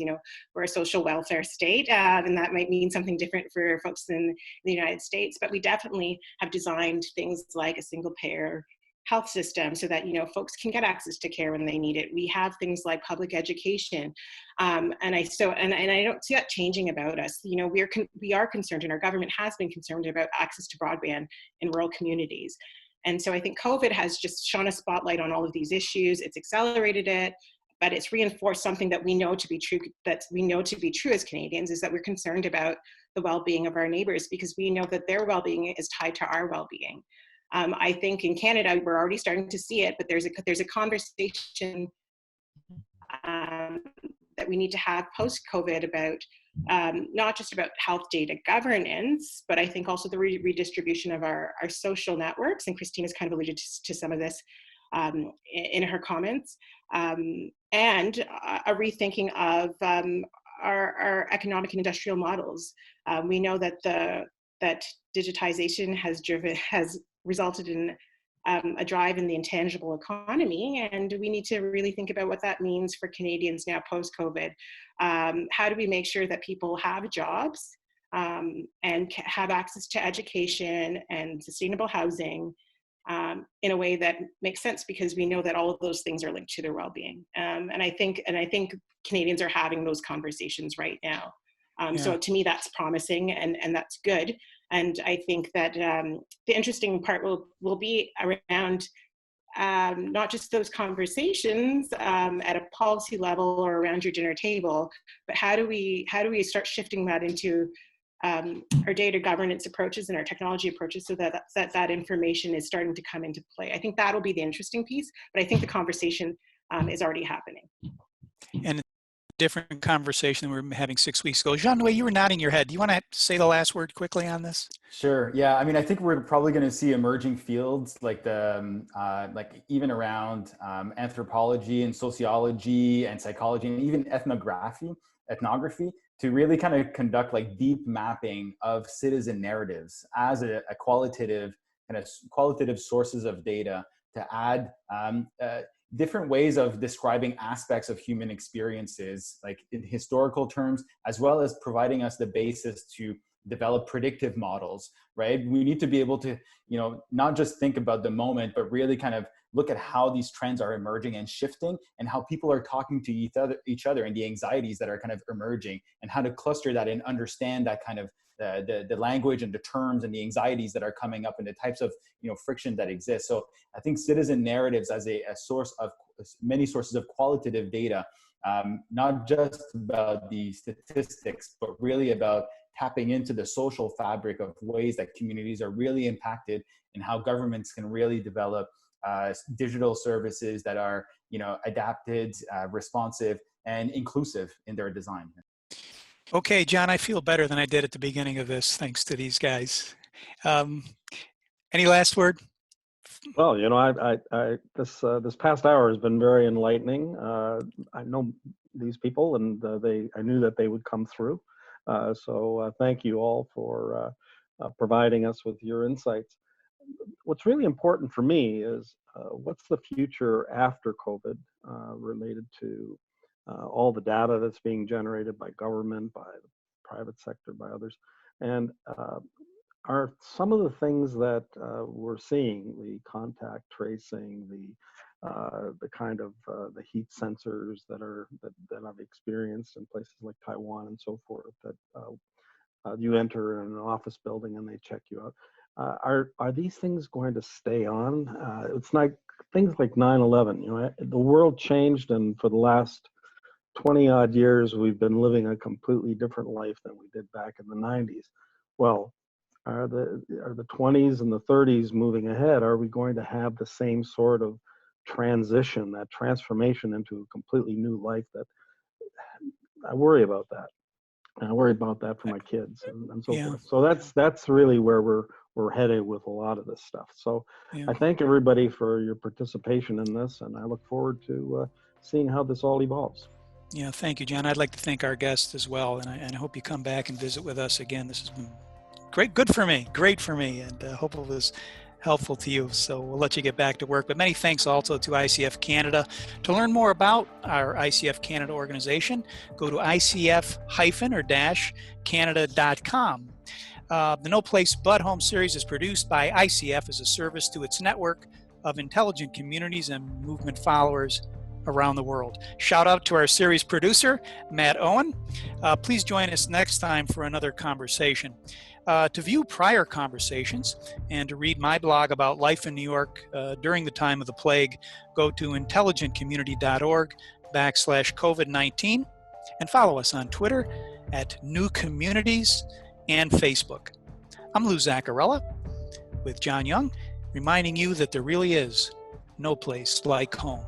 S2: We're a social welfare state, and that might mean something different for folks in the United States, but we definitely have designed things like a single payer health system so that folks can get access to care when they need it. We have things like public education, and I don't see that changing about us. We are concerned, and our government has been concerned about access to broadband in rural communities. And so I think COVID has just shone a spotlight on all of these issues. It's accelerated it, but it's reinforced something that we know to be true, as Canadians, is that we're concerned about the well-being of our neighbors, because we know that their well-being is tied to our well-being. I think in Canada, we're already starting to see it, but there's a conversation that we need to have post-COVID about not just about health data governance, but I think also the redistribution of our social networks. And Kristina's kind of alluded to some of this in her comments, and a rethinking of our economic and industrial models. We know that that digitization has resulted in a drive in the intangible economy, and we need to really think about what that means for Canadians now post-COVID. How do we make sure that people have jobs and have access to education and sustainable housing in a way that makes sense, because we know that all of those things are linked to their well-being. And I think Canadians are having those conversations right now. So to me, that's promising, and that's good. And I think that the interesting part will be around not just those conversations at a policy level or around your dinner table, but how do we start shifting that into our data governance approaches and our technology approaches, so that information is starting to come into play. I think that'll be the interesting piece, but I think the conversation is already happening.
S1: And different conversation we were having 6 weeks ago. Jean-Noé, you were nodding your head. Do you want to say the last word quickly on this?
S5: Sure. Yeah. I mean, I think we're probably going to see emerging fields like like even around anthropology and sociology and psychology and even ethnography to really kind of conduct like deep mapping of citizen narratives as a qualitative sources of data to add different ways of describing aspects of human experiences, like in historical terms, as well as providing us the basis to develop predictive models, right? We need to be able to, not just think about the moment, but really kind of look at how these trends are emerging and shifting, and how people are talking to each other and the anxieties that are kind of emerging, and how to cluster that and understand that kind of the language and the terms and the anxieties that are coming up and the types of friction that exists. So I think citizen narratives as a source of many sources of qualitative data, not just about the statistics, but really about tapping into the social fabric of ways that communities are really impacted, and how governments can really develop digital services that are adapted, responsive, and inclusive in their design.
S1: Okay, John, I feel better than I did at the beginning of this, thanks to these guys. Any last word?
S3: Well, this past hour has been very enlightening. I know these people, and I knew that they would come through. So thank you all for providing us with your insights. What's really important for me is what's the future after COVID related to all the data that's being generated by government, by the private sector, by others, and are some of the things that we're seeing, the contact tracing, the kind of the heat sensors that I've experienced in places like Taiwan and so forth, that you enter in an office building and they check you out. Are these things going to stay on? It's like things like 9/11. The world changed, and for the last 20 odd years, we've been living a completely different life than we did back in the 90s. Well, are the 20s and the 30s moving ahead? Are we going to have the same sort of transition, that transformation into a completely new life? That I worry about that. And I worry about that for my kids and so forth. So that's really where we're headed with a lot of this stuff. So I thank everybody for your participation in this, and I look forward to seeing how this all evolves.
S1: Yeah, thank you, John. I'd like to thank our guests as well, and I hope you come back and visit with us again. This has been great for me, and hope it was helpful to you. So we'll let you get back to work. But many thanks also to ICF Canada. To learn more about our ICF Canada organization, go to icf-canada.com. The No Place But Home series is produced by ICF as a service to its network of intelligent communities and movement followers around the world. Shout out to our series producer, Matt Owen. Please join us next time for another conversation. To view prior conversations and to read my blog about life in New York during the time of the plague, go to intelligentcommunity.org/COVID-19 and follow us on Twitter at New Communities and Facebook. I'm Lou Zacharilla with John Jung, reminding you that there really is no place like home.